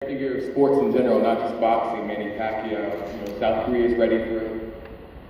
I figure sports in general, not just boxing, Manny Pacquiao, South Korea is ready for it.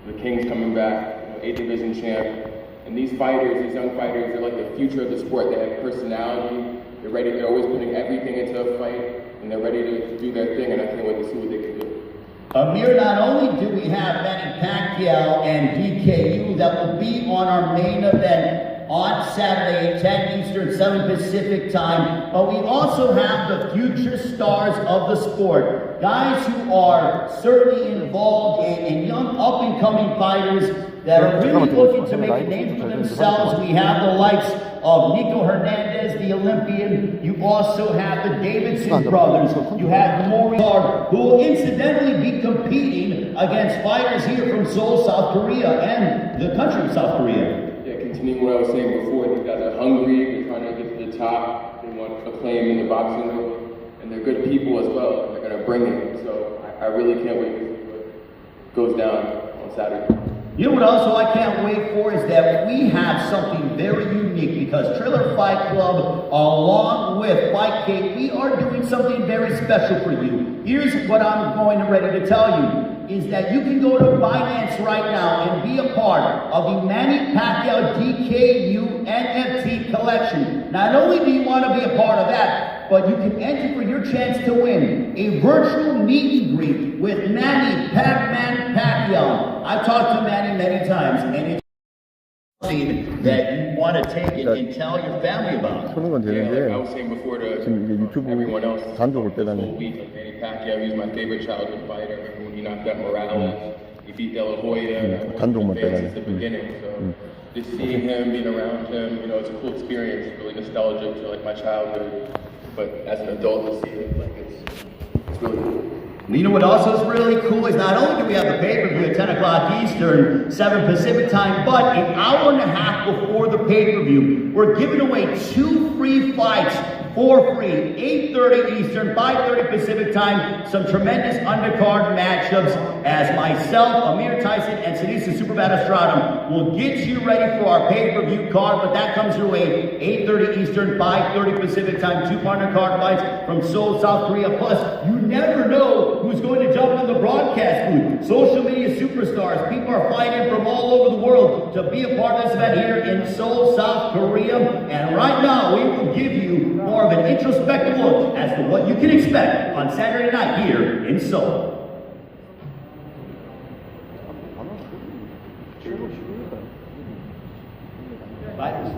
The King's coming back, 8th division champ. And these fighters, these young fighters, they're like the future of the sport. They have personality, they're always putting everything into a fight, and they're ready to do their thing, and I can't wait to see what they can do. Amir, not only do we have Manny Pacquiao and DKU that will be on our main event on Saturday, 10 Eastern, 7 Pacific time, but we also have the future stars of the sport. Guys who are certainly involved in young up-and-coming fighters that are really looking to make a name for themselves. We have the likes of Nico Hernandez, the Olympian. You also have the Davidson brothers. You have Maurice Lee, who will incidentally be competing against fighters here from Seoul, South Korea, and the country of South Korea. Continuing what I was saying before, these guys are hungry, they're trying to get to the top, they want acclaim in the boxing ring, and they're good people as well, and they're going to bring it. So I really can't wait to see what goes down on Saturday. You know what also I can't wait for is that we have something very unique, because Triller Fight Club, along with Fight Cake, we are doing something very special for you. Here's what I'm going ready to tell you. Is that you can go to Binance right now and be a part of the Manny Pacquiao DKU NFT collection. Not only do you want to be a part of that, but you can enter for your chance to win a virtual meet and greet with Manny Pac-Man Pacquiao. I've talked to Manny many times, and it's something that you want to take it and tell your family about. Like I was saying before to everyone else, 단독을 this 빼다니. whole week, like Manny Pacquiao, he was my favorite childhood fighter. When he knocked out Morales, he beat De La Hoya, 단독만 since the 빼다니. beginning. So just seeing him, being around him, it's a cool experience. It's really nostalgic to like my childhood. But as an adult to see it, like it's really cool. You know what also is really cool is not only do we have the pay-per-view at 10 o'clock Eastern, 7 Pacific time, but an hour and a half before the pay-per-view, we're giving away 2 free fights for free, 8:30 Eastern, 5:30 Pacific time. Some tremendous undercard matchups as myself, Amir Tyson, and Sinisa Superbad Estradam will get you ready for our pay-per-view card, but that comes your way 8:30 Eastern, 5:30 Pacific time. 2 undercard fights from Seoul, South Korea. Plus, you never know who's going to jump in the broadcast booth. Social media superstars, people are flying in from all over the world to be a part of this event here in Seoul, South Korea. And right now, we will give you more of an introspective look as to what you can expect on Saturday night here in Seoul. Fighters.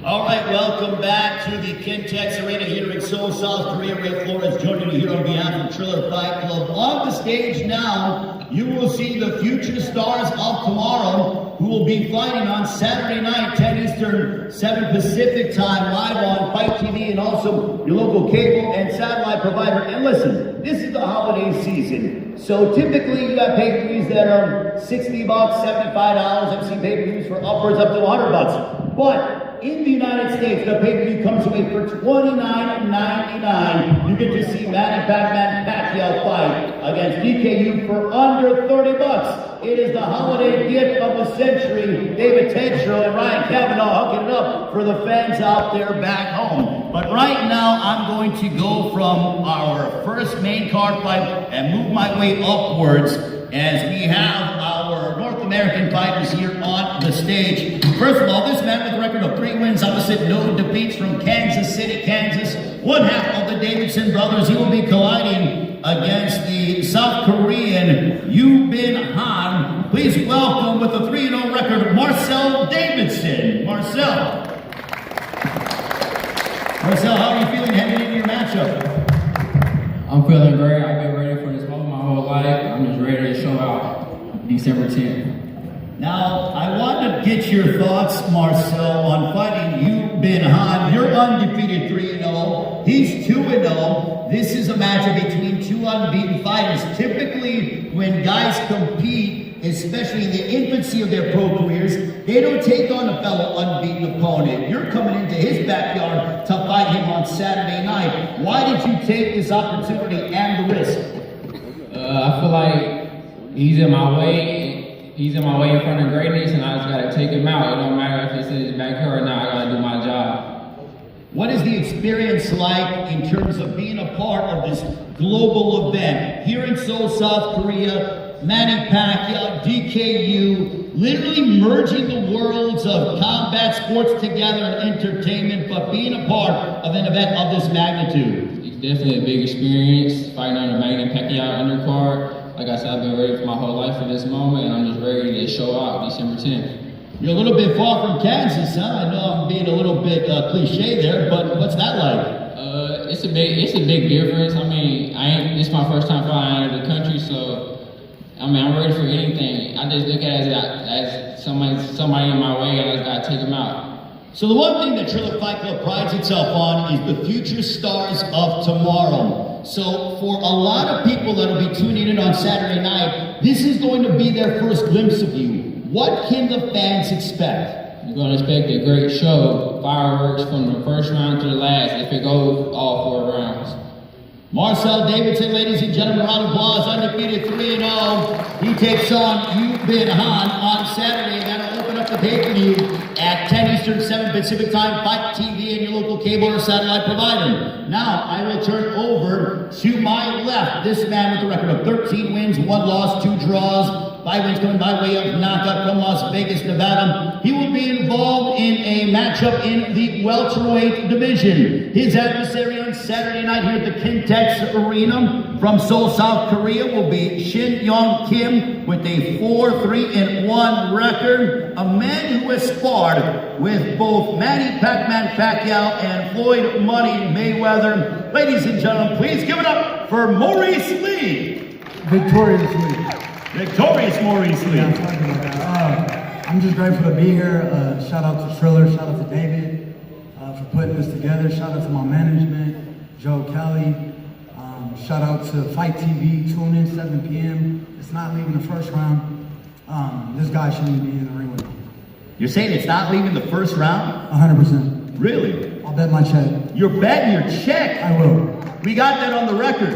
All right, welcome back to the Kintex Arena here in Seoul, South Korea. Ray Flores joining me here on behalf of Triller Fight Club. On the stage now, you will see the future stars of tomorrow who will be fighting on Saturday night, 10 Eastern, 7 Pacific time, live on Fight TV and also your local cable and satellite provider. And listen, this is the holiday season. So typically you have pay-per-views that are $60, $75. I've seen pay-per-views for upwards up to $100. But in the United States, the pay-per-view comes away for $29.99. You get to see Manny Pacquiao fight against DKU for under $30. It is the holiday gift of the century. David Tedrow and Ryan Kavanaugh hooking it up for the fans out there back home. But right now, I'm going to go from our first main card fight and move my way upwards as we have our North American fighters here on the stage. First of all, this man with a record of 3 wins, opposite no defeats, from Kansas City, Kansas, one half of the Davidson brothers. He will be colliding against the South Korean Yoo Bin Han. Please welcome, with a 3-0 record, Marcel Davidson. Marcel, how are you feeling heading into your matchup? I'm feeling great. I've been ready for this moment my whole life. I'm just ready to show out December 10th. Now, I want to get your thoughts, Marcel, on fighting Yoo Bin Han. You're undefeated 3-0. He's 2-0. This is a matchup between 2 unbeaten fighters. Typically, when guys compete, especially in the infancy of their pro careers, they don't take on a fellow unbeaten opponent. You're coming into his backyard to fight him on Saturday night. Why did you take this opportunity and the risk? I feel like he's in my way. He's in my way in front of greatness, and I just gotta take him out. It don't matter if it's in his backyard or not. I gotta do my job. What is the experience like in terms of being a part of this global event? Here in Seoul, South Korea, Manny Pacquiao, DKU, literally merging the worlds of combat sports together and entertainment, but being a part of an event of this magnitude. It's definitely a big experience, fighting on a Manny Pacquiao undercard. Like I said, I've been ready for my whole life for this moment, and I'm just ready to show out December 10th. You're a little bit far from Kansas, huh? I know I'm being a little bit cliche there, but what's that like? It's a big difference. I mean, this is my first time flying out of the country, so I mean, I'm ready for anything. I just look at it as somebody in my way, and I just gotta take them out. So the one thing that Triller Fight Club prides itself on is the future stars of tomorrow. So for a lot of people that'll be tuning in on Saturday night, this is going to be their first glimpse of you. What can the fans expect? You're gonna expect a great show, fireworks from the first round to the last, if it goes all 4 rounds. Marcel Davidson, ladies and gentlemen, round of applause, undefeated 3-0. He takes on Yoo Bin Han on Saturday. That'll open up the pay-per-view at 10 Eastern, 7 Pacific time, Fight TV and your local cable or satellite provider. Now, I will turn over to my left. This man with a record of 13 wins, 1 loss, 2 draws. 5 wins coming by way of knockout from Las Vegas, Nevada. He will be involved in a matchup in the welterweight division. His adversary on Saturday night here at the Kintex Arena from Seoul, South Korea will be Shin Young Kim with a 4-3-1 record. A man who has sparred with both Manny Pacquiao and Floyd Money Mayweather. Ladies and gentlemen, please give it up for Maurice Lee. Victoriously. Victorious Maurice Lee. Yeah, I'm talking about that. I'm just grateful to be here. Shout out to Triller, shout out to David for putting this together. Shout out to my management, Joe Kelly. Shout out to Fight TV, tune in 7 p.m. It's not leaving the first round. This guy shouldn't be in the ring with me. You're saying it's not leaving the first round? 100%. Really? I'll bet my check. You're betting your check? I will. We got that on the record.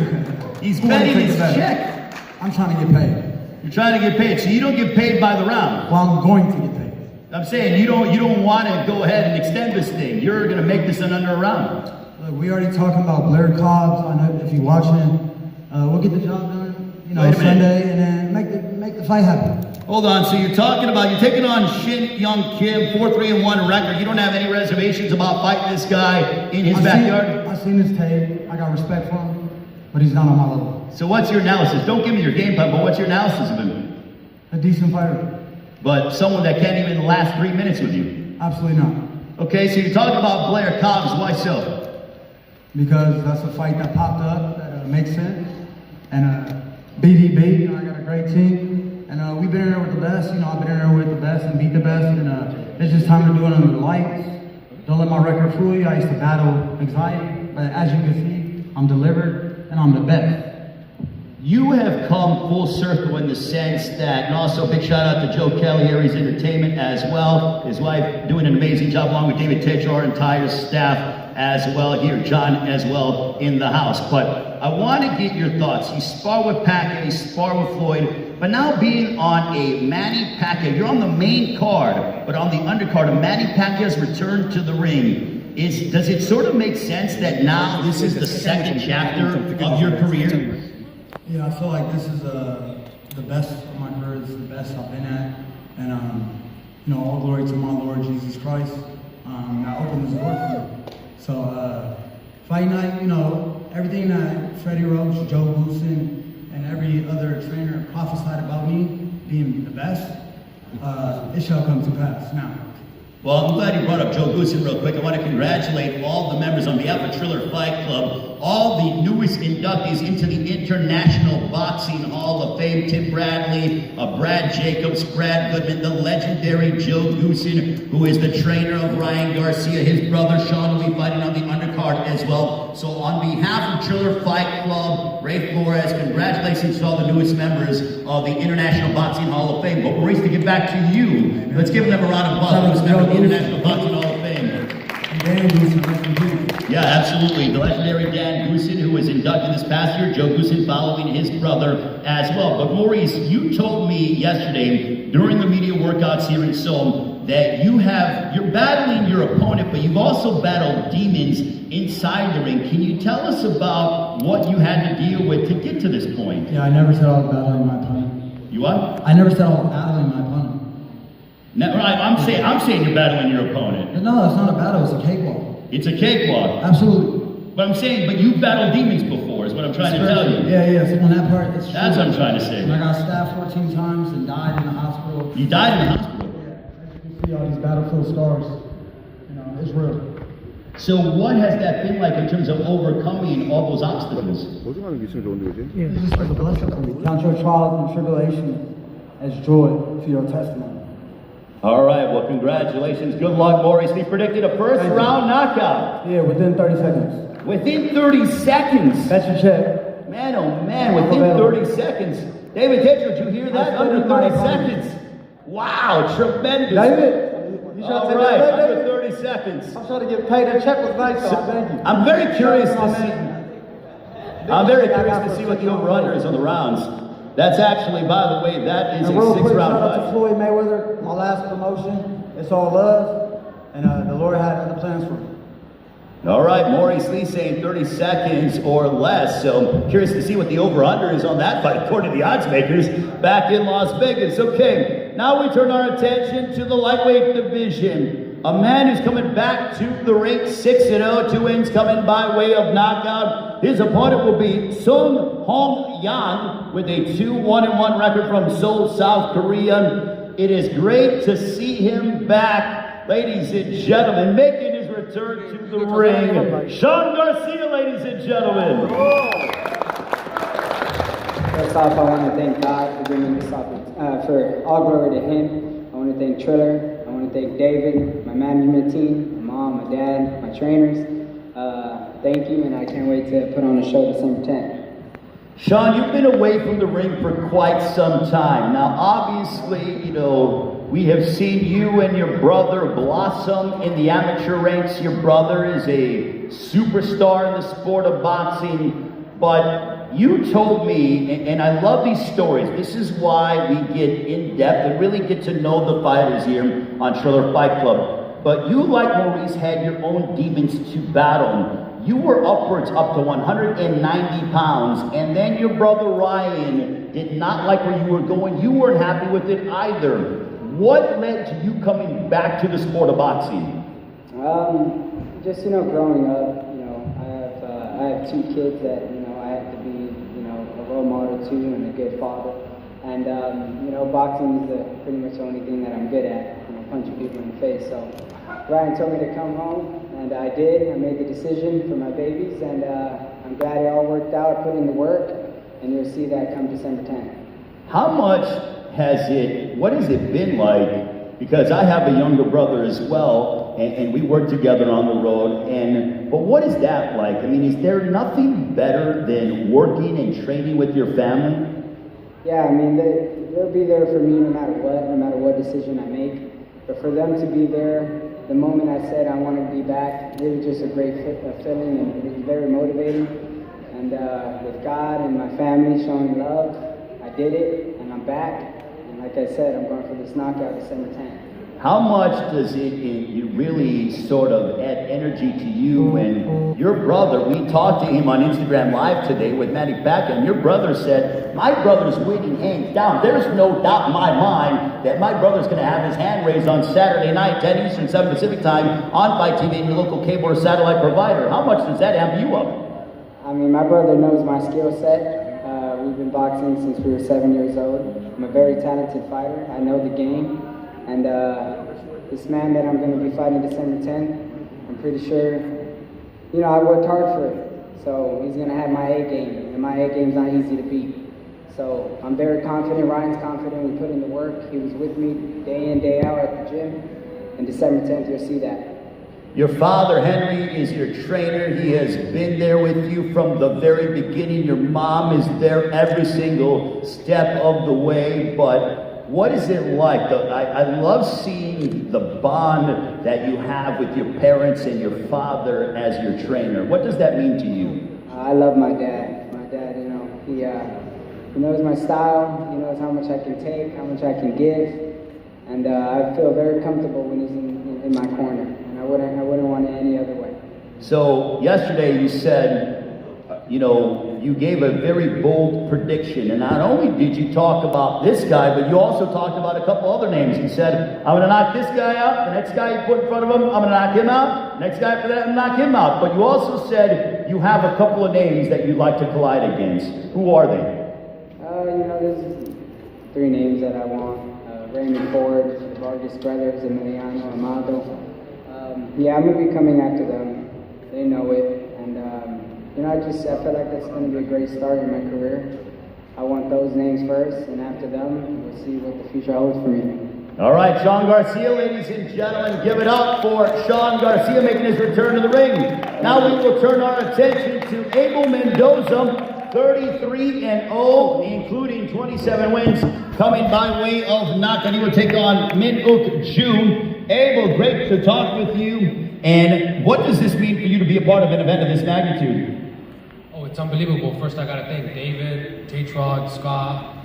He's betting his check. I'm trying to get paid. You're trying to get paid, so you don't get paid by the round. Well, I'm going to get paid. I'm saying you don't want to go ahead and extend this thing. You're going to make this in under a round. Look, we already talking about Blair Cobbs. I know if you're watching, we'll get the job done. You know, Sunday, and then make the fight happen. Hold on. So you're taking on Shin Young Kim, 4-3-1 record. You don't have any reservations about fighting this guy in his backyard? I've seen his tape. I got respect for him, but he's not on my level. So what's your analysis? Don't give me your game plan, but what's your analysis of him? A decent fighter. But someone that can't even last 3 minutes with you? Absolutely not. Okay, so you're talking about Blair Cobbs. Why so? Because that's a fight that popped up that makes sense. And BDB, you know, I got a great team. And we've been in there with the best. You know, I've been in there with the best and beat the best. And it's just time to do it under the lights. Don't let my record fool you. I used to battle anxiety, but as you can see, I'm delivered and I'm the best. You have come full circle in the sense that, and also big shout out to Joe Kelly, Aries Entertainment as well. His wife doing an amazing job along with David Tetcher, our entire staff as well here, John as well in the house. But I want to get your thoughts. You spar with Pacquiao, you spar with Floyd, but now being on a Manny Pacquiao, you're on the main card, but on the undercard of Manny Pacquiao's return to the ring, does it sort of make sense that now this is the second chapter of your career? Yeah, I feel like this is the best of my career. This is the best I've been at, and you know, all glory to my Lord Jesus Christ. That opened this door for me. So fight night, you know, everything that Freddie Roach, Joe Goosen, and every other trainer prophesied about me being the best, it shall come to pass now. Well, I'm glad you brought up Joe Goosen real quick. I want to congratulate all the members on behalf of Triller Fight Club, all the newest inductees into the International Boxing Hall of Fame. Tim Bradley, Brad Jacobs, Brad Goodman, the legendary Joe Goosen, who is the trainer of Ryan Garcia. His brother Sean will be fighting on the undercard as well. So on behalf of Triller Fight Club, Ray Flores, congratulations to all the newest members of the International Boxing Hall of Fame. But Maurice, to get back to you, let's give them a round of applause. The International Boxing Hall of Fame. Yeah, absolutely. The legendary Dan Goosen, who was inducted this past year, Joe Goosen following his brother as well. But Maurice, you told me yesterday during the media workouts here in Seoul that you're battling your opponent, but you've also battled demons inside the ring. Can you tell us about what you had to deal with to get to this point? Yeah, I never said I was battling my opponent. You what? I never said I was battling my opponent. No, right, I'm saying you're battling your opponent. No, it's not a battle, it's a cakewalk. It's a cakewalk. Absolutely. But I'm saying, but you've battled demons before, is what I'm trying to tell you. Yeah, so on that part, it's true. That's what I'm trying to say. And I got stabbed 14 times and died in the hospital. You died in the hospital? Yeah, as you can see all these battlefield scars. You know, it's real. So what has that been like in terms of overcoming all those obstacles? Yeah, it's just like a blessing for me. Count your trials and tribulation as joy to your testimony. All right, well, congratulations. Good luck, Maurice. He predicted a first-round knockout. Yeah, within 30 seconds. Within 30 seconds? That's your check. Man, oh man, within 30 seconds. David Tetcher, did you hear that? Under 30 seconds. Wow, tremendous. David, all right, under 30 seconds. I'm trying to get paid. The check was nice, so thank you. I'm very curious to see. I'm very curious to see what the over-under is on the rounds. That's actually, by the way, that is a 6-round fight. Shout out to Floyd Mayweather, my last promotion. It's all love, and the Lord had other plans for me. All right, Maurice Lee saying 30 seconds or less. So curious to see what the over-under is on that fight, according to the odds makers back in Las Vegas. Okay, now we turn our attention to the lightweight division. A man who's coming back to the ring, 6-0, 2 wins coming by way of knockout. His opponent will be Sung Hong Yan with a 2-1-1 record from Seoul, South Korea. It is great to see him back, ladies and gentlemen, making his return to the ring. Sean Garcia, ladies and gentlemen. First off, I want to thank God for giving me this opportunity, for all glory to Him. I want to thank Triller. I want to thank David, my management team, my mom, my dad, my trainers. Thank you, and I can't wait to put on a show December 10th. Sean, you've been away from the ring for quite some time. Now, obviously, you know, we have seen you and your brother blossom in the amateur ranks. Your brother is a superstar in the sport of boxing, but you told me, and I love these stories, this is why we get in depth and really get to know the fighters here on Triller Fight Club. But you, like Maurice, had your own demons to battle. You were upwards up to 190 pounds, and then your brother Ryan did not like where you were going. You weren't happy with it either. What led to you coming back to the sport of boxing? Just, you know, growing up, you know, I have 2 kids that, you know, I have to be, you know, a role model to and a good father. And, you know, boxing is pretty much the only thing that I'm good at, you know, punching people in the face. So Ryan told me to come home, and I did. I made the decision for my babies, and I'm glad it all worked out. I put in the work, and you'll see that come December 10th. How much what has it been like? Because I have a younger brother as well, and we work together on the road, but what is that like? I mean, is there nothing better than working and training with your family? Yeah, I mean, they'll be there for me no matter what decision I make. But for them to be there, the moment I said I want to be back, it was just a great feeling, and it was very motivating. And with God and my family showing love, I did it, and I'm back. And like I said, I'm going for this knockout December 10th. How much does it really sort of add energy to you when your brother, we talked to him on Instagram Live today with Manny Pacquiao, and your brother said, my brother's winning hands down. There's no doubt in my mind that my brother's going to have his hand raised on Saturday night, 10 Eastern, 7 Pacific time, on Fight TV, your local cable or satellite provider. How much does that amp you up? I mean, my brother knows my skill set. We've been boxing since we were 7 years old. I'm a very talented fighter. I know the game. And this man that I'm going to be fighting December 10th, I'm pretty sure, I worked hard for it. So he's going to have my A game, and my A game's not easy to beat. So I'm very confident. Ryan's confident. We put in the work. He was with me day in, day out at the gym. And December 10th, you'll see that. Your father, Henry, is your trainer. He has been there with you from the very beginning. Your mom is there every single step of the way. But what is it like? I love seeing the bond that you have with your parents and your father as your trainer. What does that mean to you? I love my dad. My dad, he knows my style. He knows how much I can take, how much I can give. And I feel very comfortable when he's in my corner. And I wouldn't want it any other way. So yesterday you said, you gave a very bold prediction, and not only did you talk about this guy, but you also talked about a couple other names. You said, I'm going to knock this guy out, the next guy you put in front of him, I'm going to knock him out, next guy after that, I'm going to knock him out. But you also said you have a couple of names that you'd like to collide against. Who are they? There's 3 names that I want. Raymond Ford, the Vargas brothers, Emiliano Amado. I'm going to be coming after them. They know it. And, I feel like that's going to be a great start in my career. I want those names first, and after them, we'll see what the future holds for me. All right, Sean Garcia, ladies and gentlemen, give it up for Sean Garcia making his return to the ring. Now we will turn our attention to Abel Mendoza, 33-0, including 27 wins, coming by way of knockout. He will take on Min Uk Ju. Abel, great to talk with you. And what does this mean for you to be a part of an event of this magnitude? Oh, it's unbelievable. First, I got to thank David, J-Trod, Scott,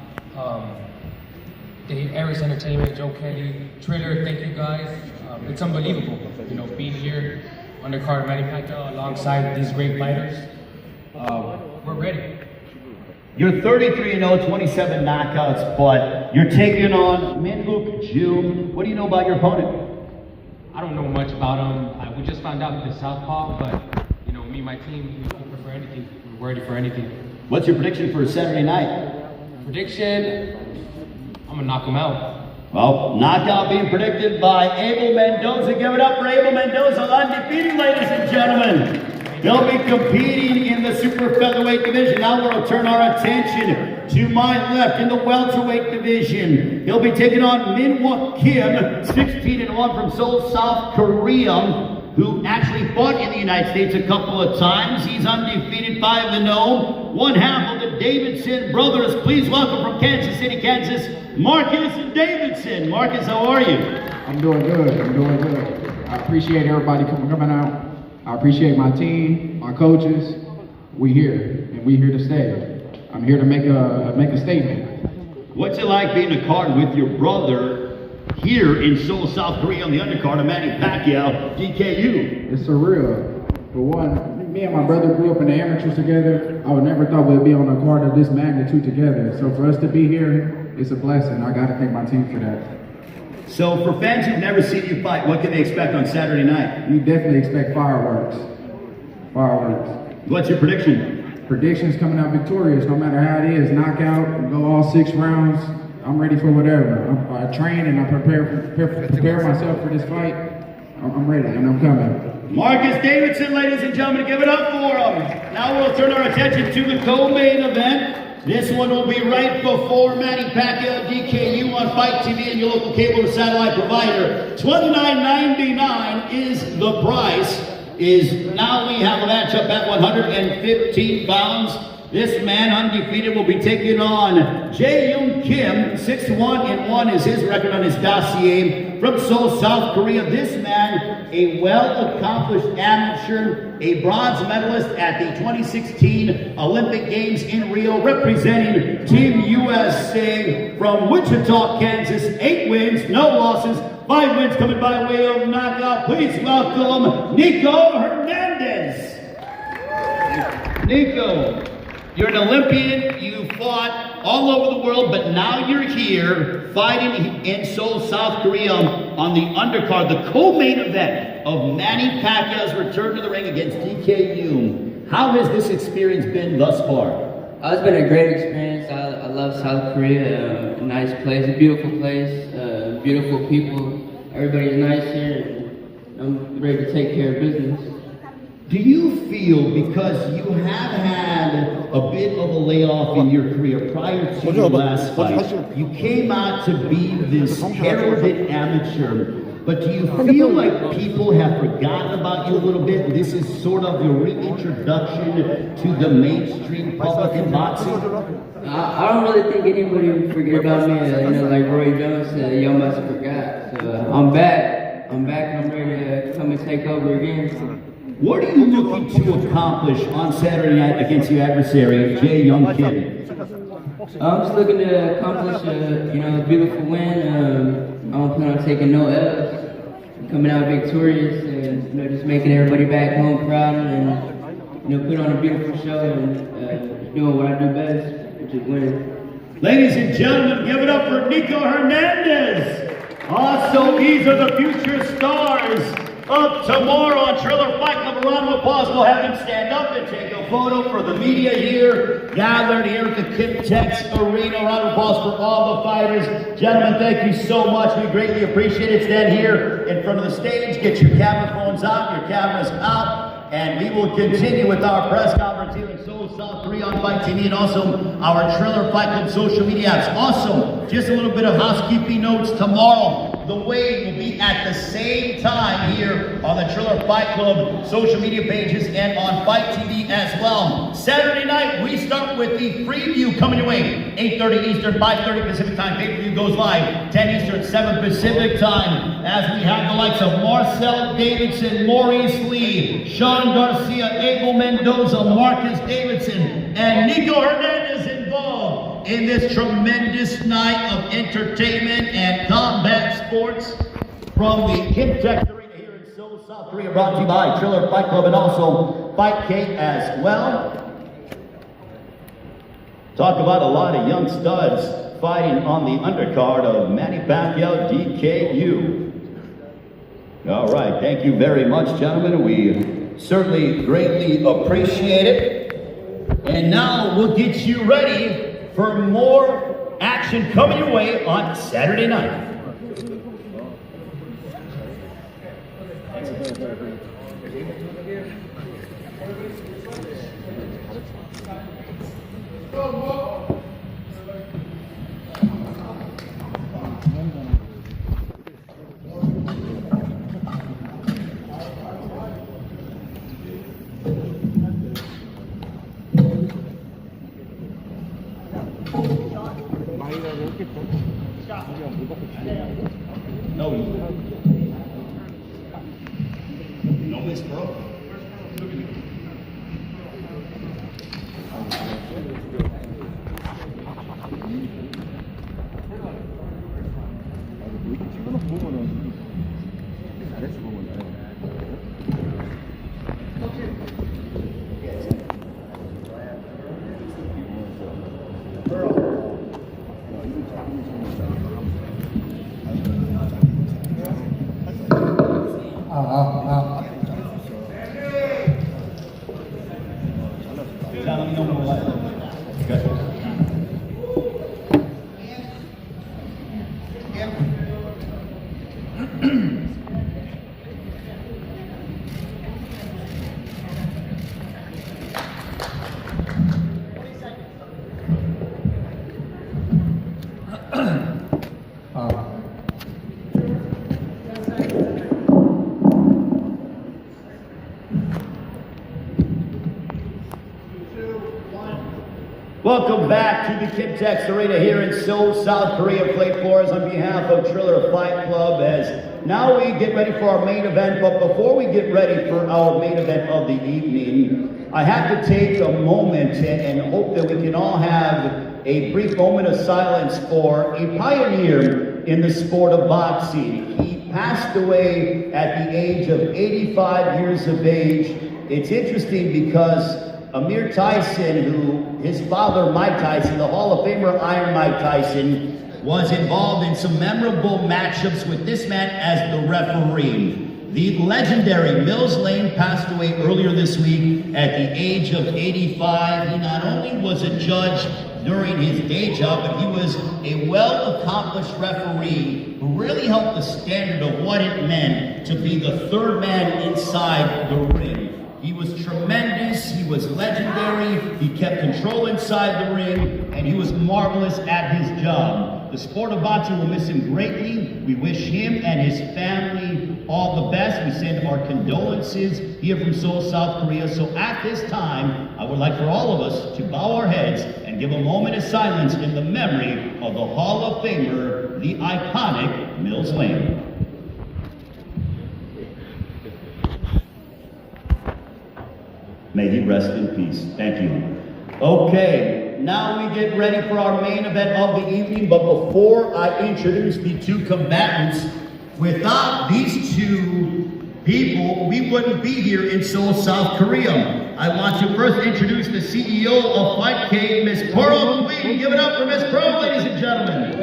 Aris Entertainment, Joe Kelly, Triller. Thank you guys. It's unbelievable, being here undercard Manny Pacquiao alongside these great fighters. We're ready. You're 33-0, 27 knockouts, but you're taking on Min Uk Ju. What do you know about your opponent? I don't know much about him. We just found out he's southpaw, but me and my team, we prefer anything. We're ready for anything. What's your prediction for Saturday night? Prediction, I'm gonna knock him out. Well, knockout being predicted by Abel Mendoza. Give it up for Abel Mendoza, undefeated, ladies and gentlemen. They'll be competing in the super featherweight division. Now we'll turn our attention to my left in the welterweight division. He'll be taking on Min-Wook Kim, 16-1 from Seoul, South Korea, who actually fought in the United States a couple of times. He's undefeated, 5-0. One half of the Davidson brothers. Please welcome from Kansas City, Kansas, Marcus Davidson. Marcus, how are you? I'm doing good. I appreciate everybody coming out. I appreciate my team, my coaches. We here, and we here to stay. I'm here to make a statement. What's it like being a card with your brother here in Seoul, South Korea on the undercard of Manny Pacquiao, DKU? It's surreal. For one, me and my brother grew up in the amateurs together. I would never thought we'd be on a card of this magnitude together. So for us to be here, it's a blessing. I gotta thank my team for that. So for fans who've never seen you fight, what can they expect on Saturday night? You definitely expect fireworks. What's your prediction? Predictions coming out victorious, no matter how it is. Knockout, go all 6 rounds. I'm ready for whatever. I train and I prepare myself for this fight. I'm ready and I'm coming. Marcus Davidson, ladies and gentlemen, give it up for him. Now we'll turn our attention to the co-main event. This one will be right before Manny Pacquiao DKU on Fight TV and your local cable and satellite provider. $29.99 is the price. Now we have a matchup at 115 pounds. This man, undefeated, will be taking on Jae-Young Kim. 6-1-1 is his record on his dossier. From Seoul, South Korea, this man, a well-accomplished amateur, a bronze medalist at the 2016 Olympic Games in Rio, representing Team USA. From Wichita, Kansas, 8 wins, no losses, 5 wins coming by way of knockout. Please welcome Nico Hernandez. Nico, you're an Olympian. You fought all over the world, but now you're here fighting in Seoul, South Korea on the undercard, the co-main event of Manny Pacquiao's return to the ring against DKU. How has this experience been thus far? It's been a great experience. I love South Korea. A nice place, a beautiful place, beautiful people. Everybody's nice here, and I'm ready to take care of business. Do you feel, because you have had a bit of a layoff in your career prior to your last fight, you came out to be this heralded amateur, but do you feel like people have forgotten about you a little bit? This is sort of your reintroduction to the mainstream public in boxing? I don't really think anybody would forget about me. Like Roy Jones said, y'all must have forgot. So I'm back. I'm ready to come and take over again. What are you looking to accomplish on Saturday night against your adversary, Jae-Young Kim? I'm just looking to accomplish a beautiful win. I don't plan on taking no L's. Coming out victorious and just making everybody back home proud and put on a beautiful show and doing what I do best, which is winning. Ladies and gentlemen, give it up for Nico Hernandez. Also, these are the future stars of tomorrow on Triller Fight Club. A round of applause. We'll have them stand up and take a photo for the media here, gathered here at the Kimtex Arena. A round of applause for all the fighters. Gentlemen, thank you so much. We greatly appreciate it. Stand here in front of the stage. Get your camera phones out, your cameras out. And we will continue with our press conference here in Seoul, South Korea on Fight TV and also our Triller Fight Club social media apps. Also, just a little bit of housekeeping notes. Tomorrow, the weigh will be at the same time here on the Triller Fight Club social media pages and on Fight TV as well. Saturday night, we start with the preview coming your way. 8:30 Eastern, 5:30 Pacific time. Pay-per-view goes live. 10 Eastern, 7 Pacific time. As we have the likes of Marcel Davidson, Maurice Lee, Sean Garcia, Abel Mendoza, Marcus Davidson, and Nico Hernandez involved in this tremendous night of entertainment and combat sports from the Kimtex Arena here in Seoul, South Korea, brought to you by Triller Fight Club and also Fight K as well. Talk about a lot of young studs fighting on the undercard of Manny Pacquiao DKU. All right, thank you very much, gentlemen. We certainly greatly appreciate it. And now we'll get you ready for more action coming your way on Saturday night. No miss, bro. back to the Kimtex Arena here in Seoul, South Korea. Plate for us on behalf of Triller Fight Club as now we get ready for our main event. But before we get ready for our main event of the evening, I have to take a moment and hope that we can all have a brief moment of silence for a pioneer in the sport of boxing. He passed away at the age of 85 years of age. It's interesting because Amir Tyson, who his father Mike Tyson, the Hall of Famer Iron Mike Tyson, was involved in some memorable matchups with this man as the referee. The legendary Mills Lane passed away earlier this week at the age of 85. He not only was a judge during his day job, but he was a well-accomplished referee who really helped the standard of what it meant to be the third man inside the ring. He was tremendous, he was legendary, he kept control inside the ring, and he was marvelous at his job. The sport of boxing will miss him greatly. We wish him and his family all the best. We send our condolences here from Seoul, South Korea. So at this time, I would like for all of us to bow our heads and give a moment of silence in the memory of the Hall of Famer, the iconic Mills Lane. May he rest in peace. Thank you. Okay, now we get ready for our main event of the evening, but before I introduce the two combatants, without these two people, we wouldn't be here in Seoul, South Korea. I want to first introduce the CEO of Fight K, Miss Pearl Queen. Give it up for Miss Pearl, ladies and gentlemen.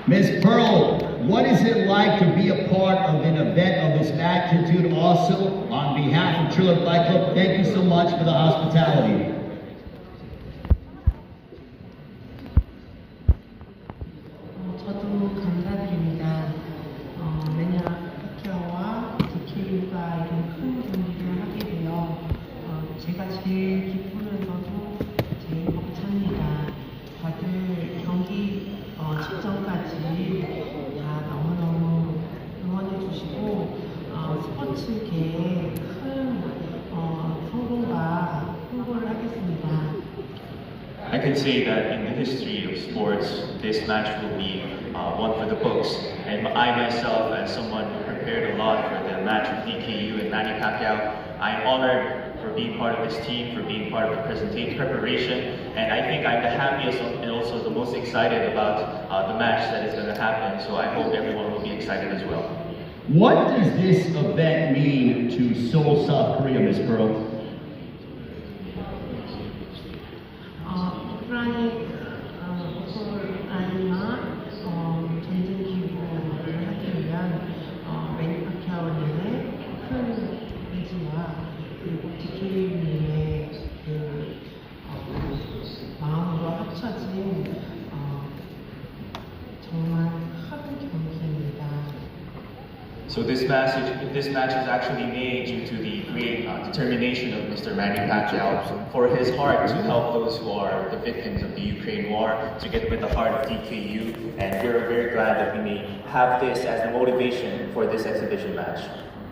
Miss Pearl, what is it like to be a part of an event of this magnitude? Also, on behalf of Triller Fight Club, thank you so much for the hospitality. 저도 감사드립니다. 매년 파키아오와 DKU가 이런 큰 경기를 하게 되어 제가 제일 기쁘면서도 제일 벅찹니다. 다들 경기 직전까지 다 너무너무 응원해 주시고 스포츠계에 큰 성공과 홍보를 하겠습니다. I can say that in the history of sports, this match will be one for the books. And I myself, as someone who prepared a lot for the match with DKU and Manny Pacquiao, I am honored for being part of this team, for being part of the preparation. And I think I'm the happiest and also the most excited about the match that is going to happen. So I hope everyone will be excited as well. What does this event mean to Seoul, South Korea, Miss Pearl? 우크라이나 전쟁 기부를 하기 위한 매니 파키아오님의 큰 의지와 그리고 DK님의 그 마음으로 합쳐진 정말 큰 경기입니다. So this match is actually made due to the great determination of Mr. Manny Pacquiao for his heart to help those who are the victims of the Ukraine war, to get with the heart of DKU, and we're very glad that we may have this as the motivation for this exhibition match.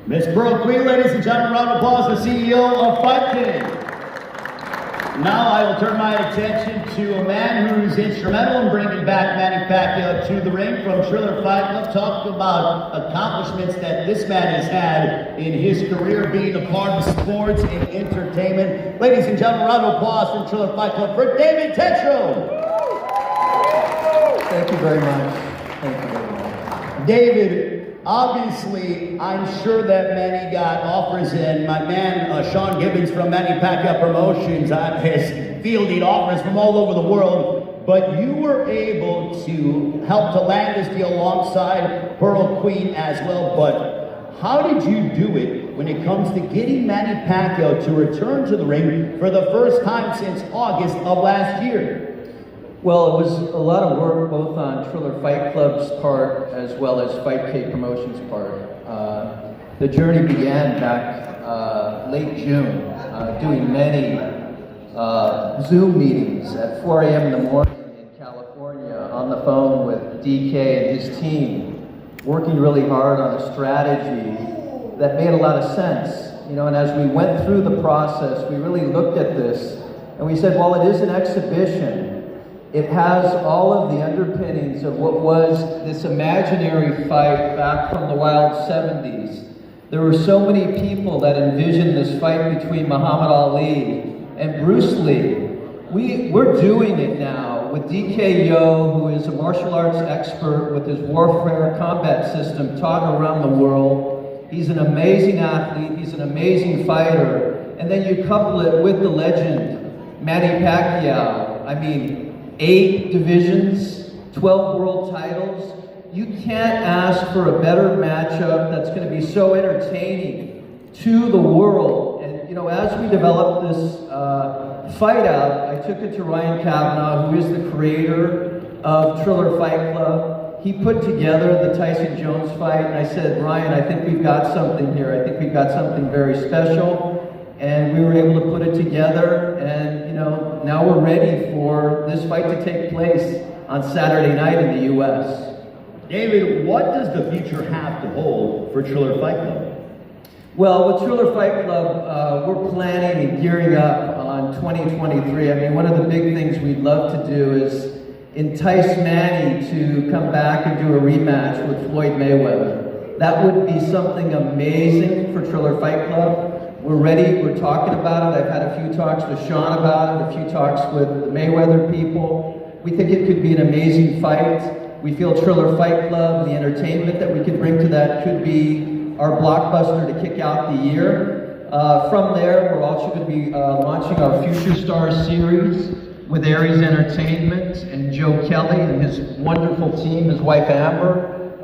Miss Pearl Queen, ladies and gentlemen, round of applause, the CEO of Fight King. Now I will turn my attention to a man who's instrumental in bringing back Manny Pacquiao to the ring from Triller Fight Club. Talk about accomplishments that this man has had in his career being a part of sports and entertainment. Ladies and gentlemen, round of applause from Triller Fight Club for David Tetro. Thank you very much. Thank you very much. David, obviously, I'm sure that Manny got offers, and my man Sean Gibbons from Manny Pacquiao Promotions has fielding offers from all over the world, but you were able to help to land this deal alongside Pearl Queen as well. But how did you do it when it comes to getting Manny Pacquiao to return to the ring for the first time since August of last year? Well, it was a lot of work both on Triller Fight Club's part as well as Fight K Promotions' part. The journey began back late June, doing many Zoom meetings at 4 a.m. in the morning in California on the phone with DK and his team, working really hard on a strategy that made a lot of sense. You know, and as we went through the process, we really looked at this and we said, while it is an exhibition, it has all of the underpinnings of what was this imaginary fight back from the wild 70s. There were so many people that envisioned this fight between Muhammad Ali and Bruce Lee. We're doing it now with DK Yo, who is a martial arts expert with his warfare combat system taught around the world. He's an amazing athlete, he's an amazing fighter. And then you couple it with the legend, Manny Pacquiao. I mean, 8 divisions, 12 world titles. You can't ask for a better matchup that's going to be so entertaining to the world. And, you know, as we developed this fight out, I took it to Ryan Kavanaugh, who is the creator of Triller Fight Club. He put together the Tyson Jones fight, and I said, Ryan, I think we've got something here. I think we've got something very special. And we were able to put it together, and, you know, now we're ready for this fight to take place on Saturday night in the U.S. David, what does the future have to hold for Triller Fight Club? Well, with Triller Fight Club, we're planning and gearing up on 2023. I mean, one of the big things we'd love to do is entice Manny to come back and do a rematch with Floyd Mayweather. That would be something amazing for Triller Fight Club. We're ready, we're talking about it. I've had a few talks with Sean about it, a few talks with the Mayweather people. We think it could be an amazing fight. We feel Triller Fight Club, the entertainment that we could bring to that could be our blockbuster to kick out the year. From there, we're also going to be launching our Future Stars series with Aries Entertainment and Joe Kelly and his wonderful team, his wife Amber.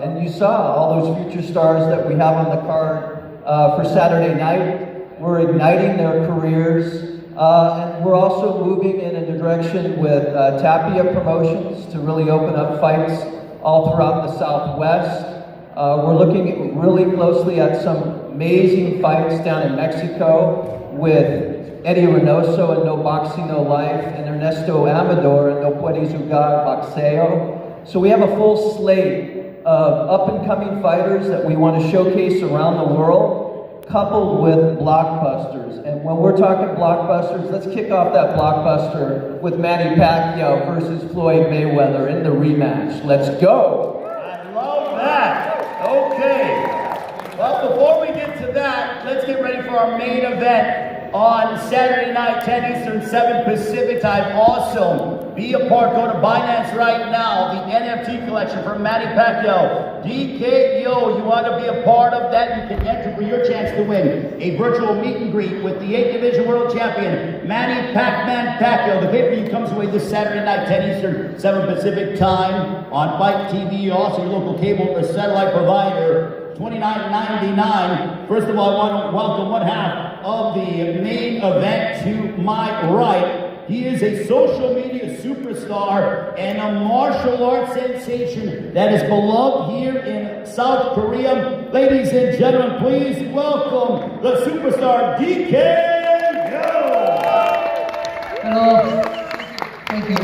And you saw all those future stars that we have on the card for Saturday night. We're igniting their careers. And we're also moving in a direction with Tapia Promotions to really open up fights all throughout the Southwest. We're looking really closely at some amazing fights down in Mexico with Eddie Reynoso and No Boxing No Life and Ernesto Amador and No Puedes Jugar Boxeo. So we have a full slate of up-and-coming fighters that we want to showcase around the world, coupled with blockbusters. And when we're talking blockbusters, let's kick off that blockbuster with Manny Pacquiao versus Floyd Mayweather in the rematch. Let's go! I love that! Okay. Well, before we get to that, let's get ready for our main event on Saturday night, 10 Eastern, 7 Pacific time. Also, be a part. Go to Binance right now. The NFT collection for Manny Pacquiao. DKO, you want to be a part of that? You can enter for your chance to win a virtual meet and greet with the 8th Division World Champion, Manny Pac-Man Pacquiao. The pay-per-view comes away this Saturday night, 10 Eastern, 7 Pacific time on Fight TV. Also, your local cable or satellite provider. $29.99. First of all, I want to welcome one half of the main event to my right. He is a social media superstar and a martial arts sensation that is beloved here in South Korea. Ladies and gentlemen, please welcome the superstar DK Yo. Hello. Thank you.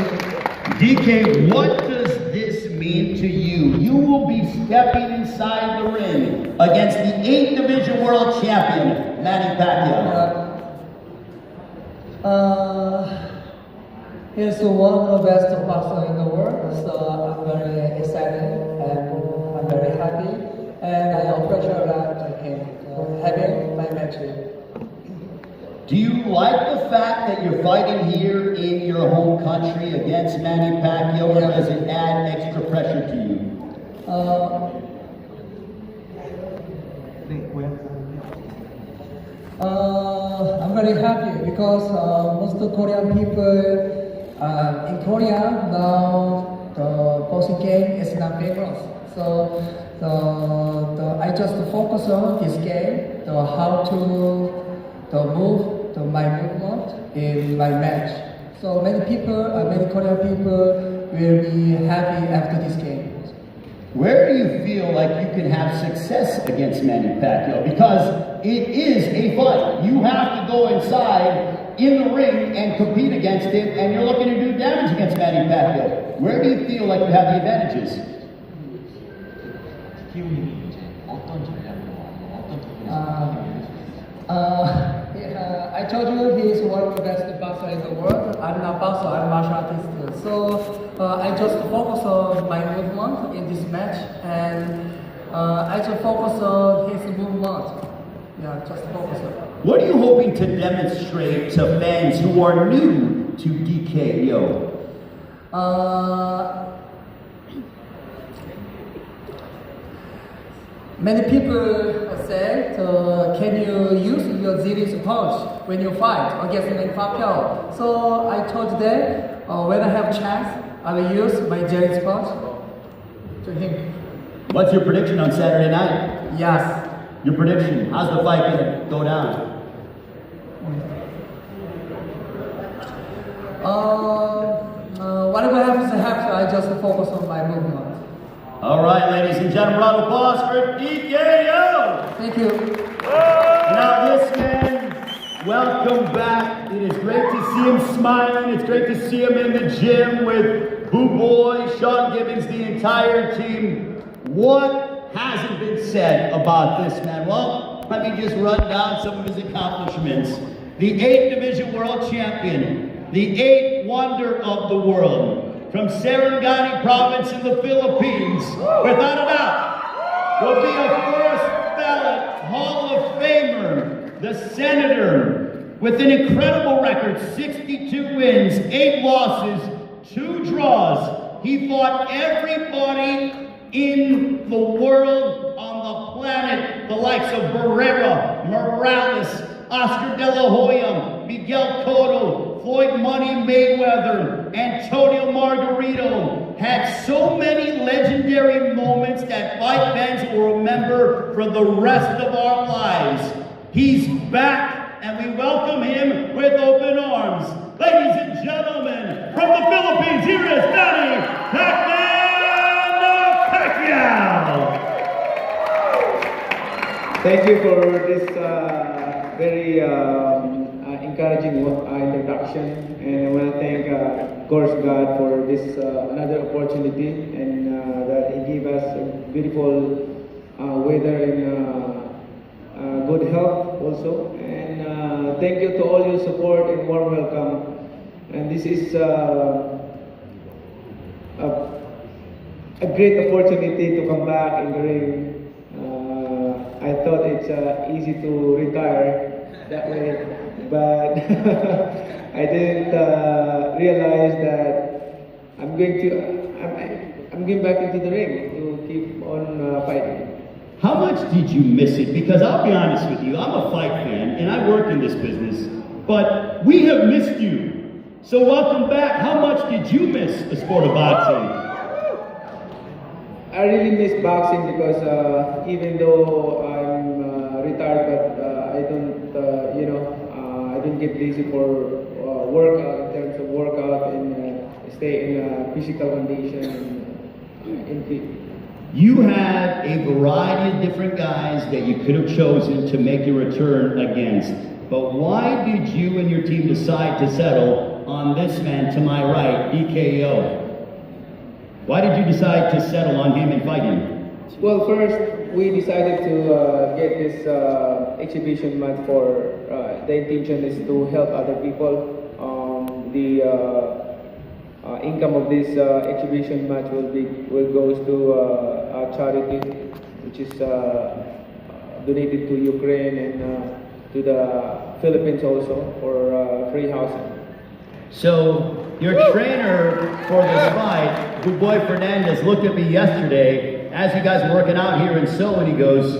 DK, what does this mean to you? You will be stepping inside the ring against the 8th Division World Champion, Manny Pacquiao. He's one of the best boxers in the world, so I'm very excited and I'm very happy, and I appreciate that having my match here. Do you like the fact that you're fighting here in your home country against Manny Pacquiao, or does it add extra pressure to you? I'm very happy because most of Korean people in Korea now the boxing game is not famous. So I just focus on this game, how to move my movement in my match. So many people, many Korean people will be happy after this game. Where do you feel like you can have success against Manny Pacquiao? Because it is a fight. You have to go inside in the ring and compete against him, and you're looking to do damage against Manny Pacquiao. Where do you feel like you have the advantages? Yeah, I told you he is one of the best boxer in the world. I'm not boxer, I'm martial artist. So I just focus on my movement in this match, and I just focus on his movement. Yeah, just focus on. What are you hoping to demonstrate to fans who are new to DKO? Many people say, can you use your Ziri's punch when you fight against Manny Pacquiao? So I told them, when I have chance, I will use my Ziri's punch to him. What's your prediction on Saturday night? Yes. Your prediction, how's the fight gonna go down? Whatever happens, I just focus on my movement. All right, ladies and gentlemen, round of applause for DKO! Thank you. Now this man, welcome back. It is great to see him smiling. It's great to see him in the gym with Boo Boy, Sean Gibbons, the entire team. What hasn't been said about this man? Well, let me just run down some of his accomplishments. The 8th Division World Champion, the 8th Wonder of the World, from Sarangani Province in the Philippines, without a doubt, will be a first ballot Hall of Famer, the Senator, with an incredible record, 62 wins, 8 losses, 2 draws. He fought everybody in the world, on the planet, the likes of Barrera, Morales, Oscar De La Hoya, Miguel Cotto, Floyd Money Mayweather, Antonio Margarito, had so many legendary moments that fight fans will remember for the rest of our lives. He's back, and we welcome him with open arms. Ladies and gentlemen, from the Philippines, here is Manny Pacquiao! Thank you for this very encouraging introduction, and I want to thank, of course, God for this another opportunity, and that He gave us a beautiful weather and good health also. And thank you to all your support and warm welcome. And this is a great opportunity to come back in the ring. I thought it's easy to retire that way, but I didn't realize that I'm going back into the ring to keep on fighting. How much did you miss it? Because I'll be honest with you, I'm a fight fan and I work in this business, but we have missed you. So welcome back. How much did you miss the sport of boxing? I really miss boxing because even though I'm retired, but I don't, I don't get busy for workout, in terms of workout, and stay in physical condition and fit. You had a variety of different guys that you could have chosen to make your return against. But why did you and your team decide to settle on this man to my right, DKO? Why did you decide to settle on him and fight him? Well, first, we decided to get this exhibition match for, the intention is to help other people. The income of this exhibition match will goes to a charity, which is donated to Ukraine and to the Philippines also for free housing. So your trainer for this fight, good boy Fernandez, looked at me yesterday as you guys were working out here in Seoul, and he goes,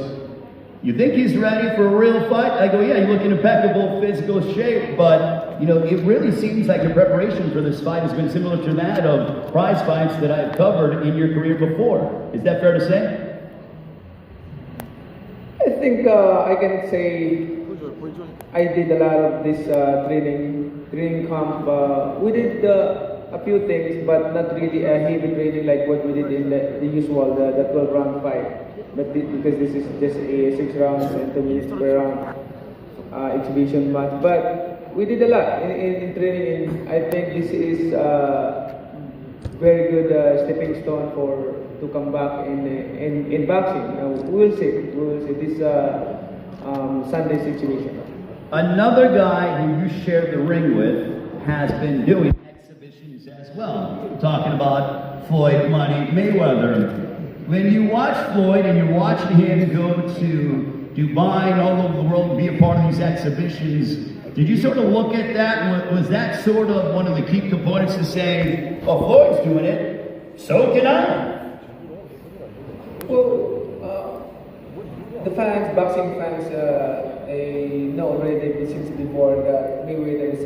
"You think he's ready for a real fight?" I go, "Yeah, you look in impeccable physical shape, but you know, it really seems like your preparation for this fight has been similar to that of prize fights that I've covered in your career before." Is that fair to say? I think I can say I did a lot of this training camp. We did a few things, but not really a heavy training like what we did in the usual, the 12-round fight. But because this is just a 6 rounds and 2 minutes per round exhibition match. But we did a lot in training, and I think this is very good stepping stone to come back in boxing. We will see this Sunday's situation. Another guy who you shared the ring with has been doing exhibitions as well. We're talking about Floyd Money Mayweather. When you watch Floyd and you're watching him go to Dubai and all over the world and be a part of these exhibitions, did you sort of look at that? Was that sort of one of the key components to say, oh, Floyd's doing it, so can I? Well, the fans, boxing fans, they know already since before that Mayweather is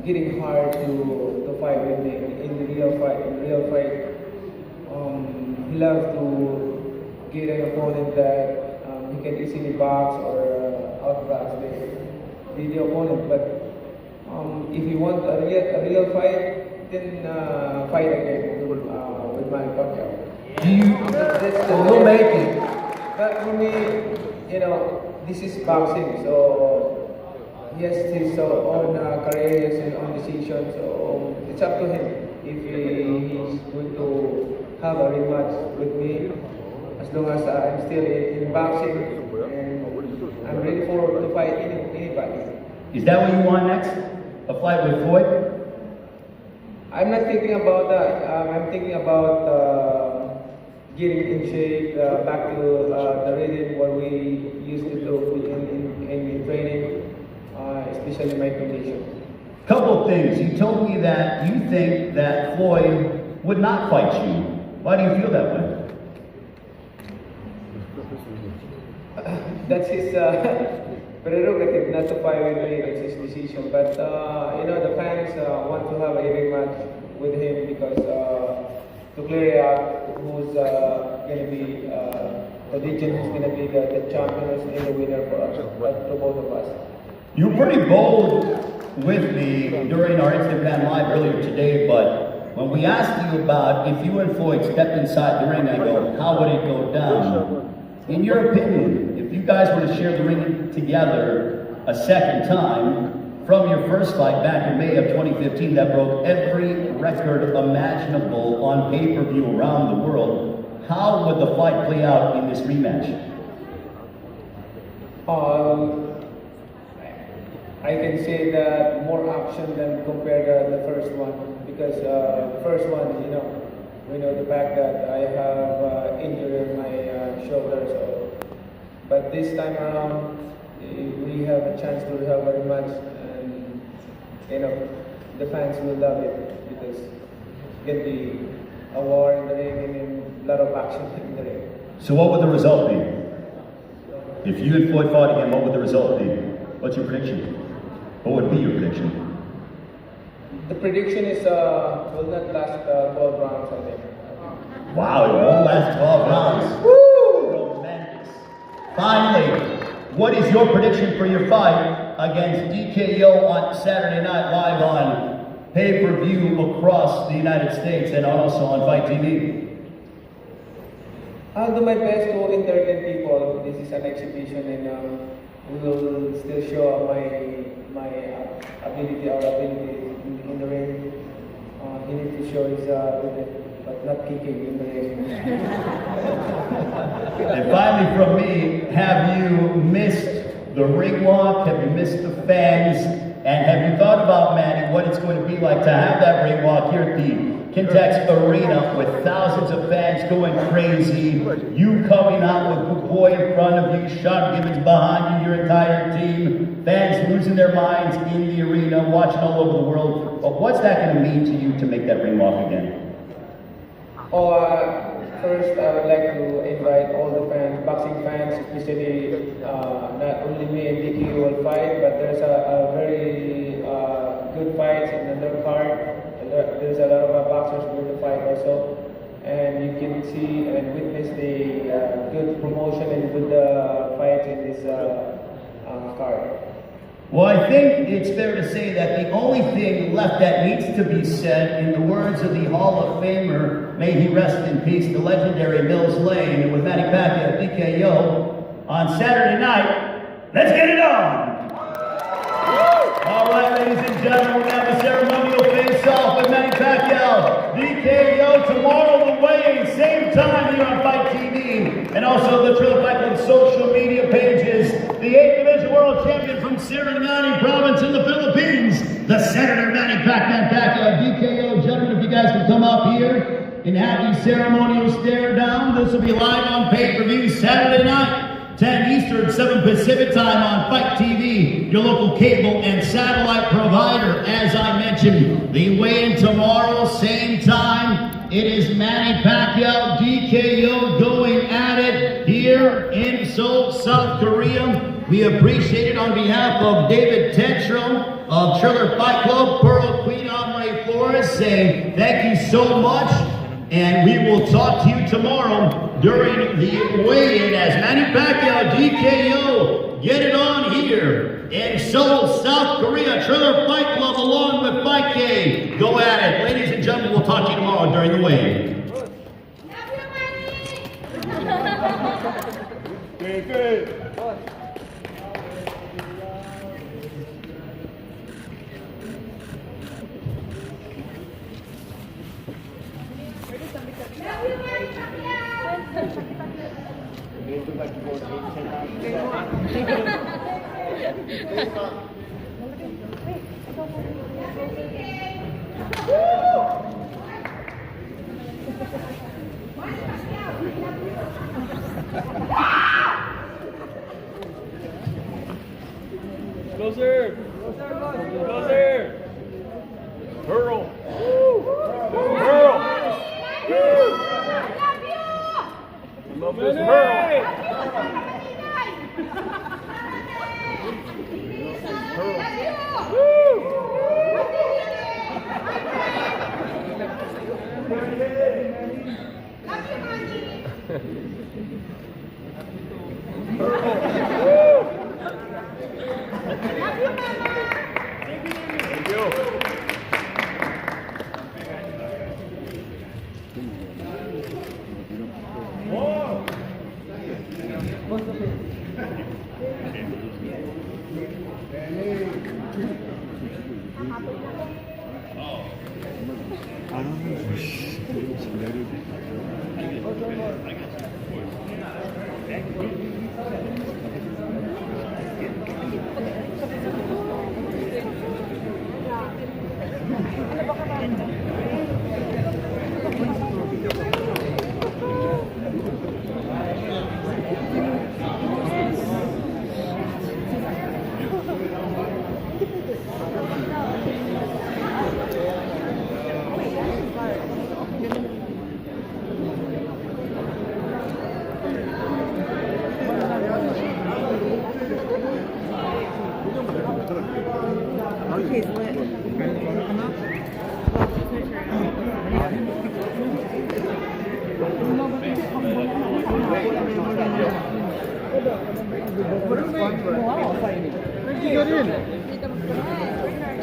getting hard to fight with me in the real fight. He loves to get an opponent that he can easily box or outbox the opponent. But if you want a real fight, then fight again with Manny Pacquiao. We'll make it. But for me, this is boxing, so he has his own career, he has his own decision, so it's up to him if he's going to have a rematch with me. As long as I'm still in boxing, and I'm ready to fight anybody. Is that what you want next? A fight with Floyd? I'm not thinking about that. I'm thinking about getting in shape, back to the rhythm what we used to do in training, especially my condition. Couple things. You told me that you think that Floyd would not fight you. Why do you feel that way? That's his prerogative not to fight with me. That's his decision. But the fans want to have a rematch with him because to clear out who's going to be the legend, who's going to be the champion, who's going to be the winner for us, for both of us. You were pretty bold with me during our Instagram Live earlier today, but when we asked you about if you and Floyd stepped inside the ring, I go, how would it go down? In your opinion, if you guys were to share the ring together a second time, from your first fight back in May of 2015 that broke every record imaginable on pay-per-view around the world, how would the fight play out in this rematch? I can say that more action than compared to the first one, because the first one, we know the fact that I have injury in my shoulder. So, but this time around, we have a chance to have a rematch, and the fans will love it because it's gonna be a war in the ring and a lot of action in the ring. So what would the result be? If you and Floyd fought again, what would the result be? What's your prediction? What would be your prediction? The prediction is will not last 12 rounds, I think. Wow, it won't last 12 rounds. Woo! Tremendous. Finally, what is your prediction for your fight against DKO on Saturday Night Live on pay-per-view across the United States and also on Fight TV? I'll do my best to entertain people. This is an exhibition, and we will still show my ability in the ring. He needs to show his but not kicking in the ring. And finally from me, have you missed the ring walk? Have you missed the fans? And have you thought about, Manny, what it's going to be like to have that ring walk here at the Kintex Arena with thousands of fans going crazy, you coming out with Good Boy in front of you, Sean Gibbons behind you, your entire team, fans losing their minds in the arena, watching all over the world. But what's that going to mean to you to make that ring walk again? First, I would like to invite all the fans, boxing fans, especially not only me and Dicky will fight, but there's a very good fights in the third card. There's a lot of boxers going to fight also, and you can see and witness the good promotion and good fights in this card. Well, I think it's fair to say that the only thing left that needs to be said, in the words of the Hall of Famer, may he rest in peace, the legendary Mills Lane, with Manny Pacquiao, DKO, on Saturday night, let's get it on! All right, ladies and gentlemen, we're going to have a ceremonial face-off with Manny Pacquiao, DKO, tomorrow the weigh-in, same time here on Fight TV, and also the Triller Fight Club social media pages. The world champion from Serenity Province in the Philippines, the Senator Manny Pacquiao DKO. Gentlemen, if you guys can come up here and have the ceremonial stare down. This will be live on pay-per-view Saturday night, 10 Eastern, 7 Pacific time on Fight TV, your local cable and satellite provider. As I mentioned, the weigh-in tomorrow, same time. It is Manny Pacquiao DKO going at it here in Seoul, South Korea. We appreciate it on behalf of David Tetro of Triller Fight Club, Pearl Queen Omre Flores, saying thank you so much, and we will talk to you tomorrow during the weigh-in as Manny Pacquiao DKO. Get it on here in Seoul, South Korea. Triller Fight Club along with Fight K. Go at it. Ladies and gentlemen, we'll talk to you tomorrow during the weigh-in. Good. Closer! Closer! Hurl! Hurl! Love this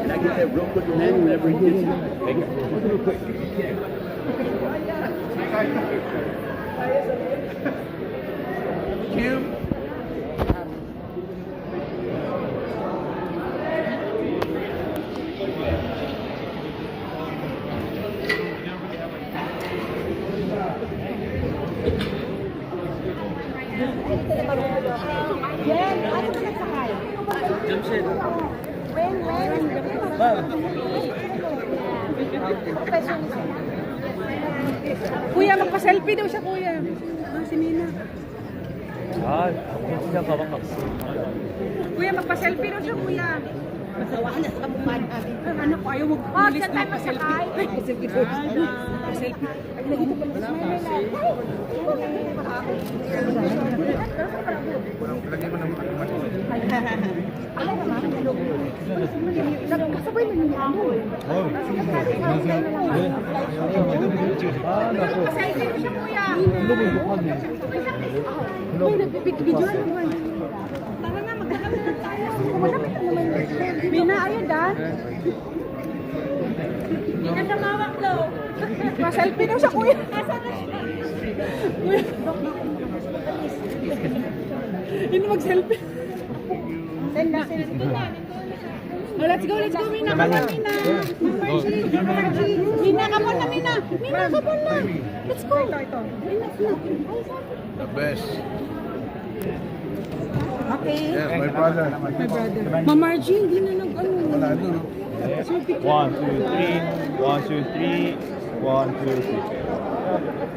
Can I get that real quick, man, whenever he gets it? Take it real quick. Kim? Kuya, magpa-selfie daw siya, kuya. Si Mina. Kuya, magpa-selfie daw siya, kuya. Masawaan na sa mukha natin. Ano ko, ayaw mag-ulis na pa-selfie. Pa-selfie po. Pa-selfie. Kasabay na niya ako. Selfie mo siya, kuya. Uy, nagbibidyoan naman. Tara na, magkakamit na tayo. Malapit na naman. Mina, ayun dan. Mina, namawak daw. Ma-selfie daw siya, kuya. Asan na siya? Kuya. Hindi mag-selfie. Send na. Oh, let's go, Mina. Come on, Mina. Mina, come on na, Mina. Mina, come on na. Let's go. Ito. The best. Okay. Yes, my brother. My brother. Ma'am Margie, hindi na nag-ano. Wala, no. Sir, picture. 1, 2, 3. 1, 2, 3. 1, 2, 3.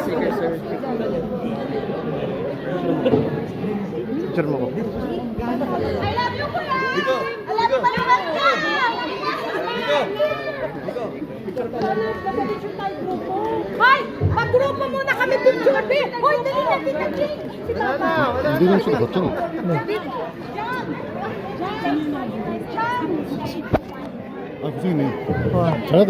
Sticker, sir. Picture mo ko. I love you, kuya! Dito! I love you, maluwag ka! Dito! Nag-picture tayo grupo. Hoy! Mag-grupo muna kami picture, be! Hoy, dali na, Tita Jing! Si Papa! Hindi lang siya katong. Dito! Diyan! Diyan! Ah, kasi yun eh.